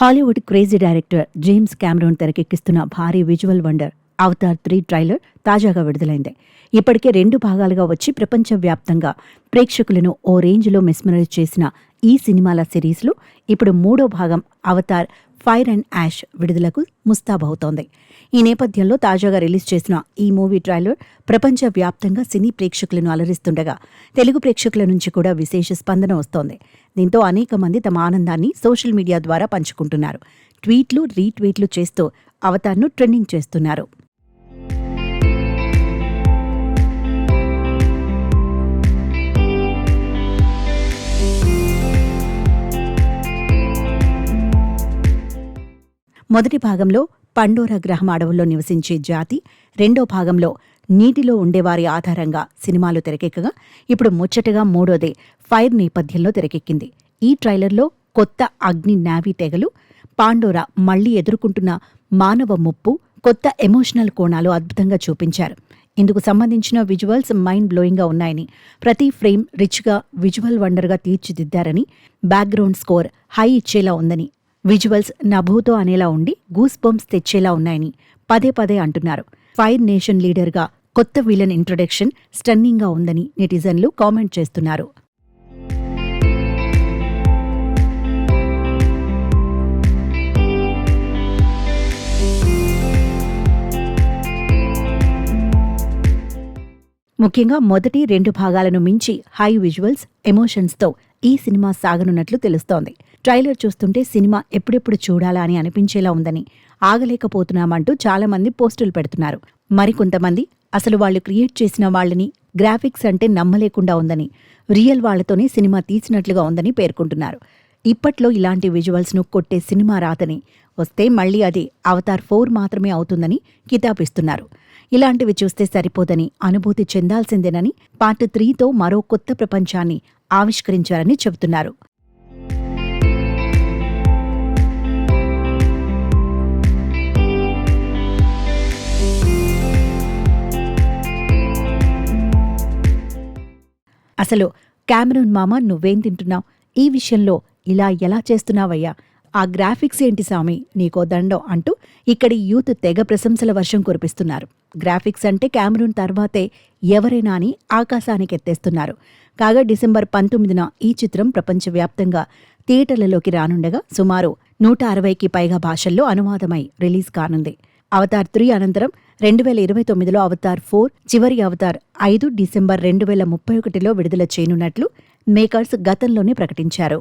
Hollywood crazy director James Cameron తెరకెక్కిస్తున్న భారీ visual wonder Avatar 3 trailer తాజాగా విడుదలైంది. ఇప్పటికే 2 భాగాలుగా వచ్చి ప్రపంచవ్యాప్తంగా ప్రేక్షకులను ఓ రేంజ్లో మెస్మరైజ్ చేసిన ఈ సినిమాల సిరీస్లో ఇప్పుడు 3వ భాగం అవతార్ ఫైర్ అండ్ యాష్ విడుదలకు ముస్తాబవుతోంది. ఈ నేపథ్యంలో తాజాగా రిలీజ్ చేసిన ఈ మూవీ ట్రైలర్ ప్రపంచవ్యాప్తంగా సినీ ప్రేక్షకులను అలరిస్తుండగా తెలుగు ప్రేక్షకుల నుంచి కూడా విశేష స్పందన వస్తోంది. దీంతో అనేక మంది తమ ఆనందాన్ని సోషల్ మీడియా ద్వారా పంచుకుంటున్నారు. ట్వీట్లు, రీట్వీట్లు చేస్తూ అవతార్ను ట్రెండింగ్ చేస్తున్నారు. మొదటి భాగంలో పండోరా గ్రహం అడవుల్లో నివసించే జాతి, రెండో భాగంలో నీటిలో ఉండేవారి ఆధారంగా సినిమాలు తెరకెక్కగా ఇప్పుడు ముచ్చటగా మూడోదే ఫైర్ నేపథ్యంలో తెరకెక్కింది. ఈ ట్రైలర్లో కొత్త అగ్ని నావీ తెగలు, పాండోరా మళ్లీ ఎదుర్కొంటున్న మానవ ముప్పు, కొత్త ఎమోషనల్ కోణాలు అద్భుతంగా చూపించారు. ఇందుకు సంబంధించిన విజువల్స్ మైండ్ బ్లోయింగ్గా ఉన్నాయని, ప్రతి ఫ్రేమ్ రిచ్గా విజువల్ వండర్గా తీర్చిదిద్దారని, బ్యాక్గ్రౌండ్ స్కోర్ హై ఇచ్చేలా ఉందని, విజువల్స్ నభూతో అనేలా ఉండి గూస్ బంప్స్ తెచ్చేలా ఉన్నాయని పదే పదే అంటున్నారు. ఫైర్ నేషన్ లీడర్గా కొత్త విలన్ ఇంట్రొడక్షన్ స్టన్నింగ్గా ఉందని నెటిజన్లు కామెంట్ చేస్తున్నారు. ముఖ్యంగా మొదటి 2 భాగాలను మించి హై విజువల్స్, ఎమోషన్స్తో ఈ సినిమా సాగనున్నట్లు తెలుస్తోంది. ట్రైలర్ చూస్తుంటే సినిమా ఎప్పుడెప్పుడు చూడాలా అని అనిపించేలా ఉందని, ఆగలేకపోతున్నామంటూ చాలామంది పోస్టులు పెడుతున్నారు. మరికొంతమంది అసలు వాళ్ళు క్రియేట్ చేసిన వాళ్ళని, గ్రాఫిక్స్ అంటే నమ్మలేకుండా ఉందని, రియల్ వాళ్లతోనే సినిమా తీసినట్లుగా ఉందని పేర్కొంటున్నారు. ఇప్పట్లో ఇలాంటి విజువల్స్ను కొట్టే సినిమా రాదని, వస్తే మళ్లీ అది అవతార్ 4 మాత్రమే అవుతుందని కితాబిస్తున్నారు. ఇలాంటివి చూస్తే సరిపోదని, అనుభూతి చెందాల్సిందేనని, పార్ట్ 3తో మరో కొత్త ప్రపంచాన్ని ఆవిష్కరించారని చెబుతున్నారు. అసలు కెమెరాన్ మామ నువ్వేం తింటున్నావు? ఈ విషయంలో ఇలా ఎలా చేస్తున్నావయ్యా? ఆ గ్రాఫిక్స్ ఏంటి సామి, నీకో దండం అంటూ ఇక్కడి యూత్ తెగ ప్రశంసల వర్షం కురిపిస్తున్నారు. గ్రాఫిక్స్ అంటే కెమెరాన్ తర్వాతే ఎవరైనా అని ఆకాశానికి ఎత్తేస్తున్నారు. కాగా డిసెంబర్ 19న ఈ చిత్రం ప్రపంచవ్యాప్తంగా థియేటర్లలోకి రానుండగా సుమారు 160కి పైగా భాషల్లో అనువాదమై రిలీజ్ కానుంది. అవతార్ 3 అనంతరం 2029లో అవతార్ 4, చివరి అవతార్ 5 డిసెంబర్ 2031లో విడుదల చేయనున్నట్లు మేకర్స్ గతంలోనే ప్రకటించారు.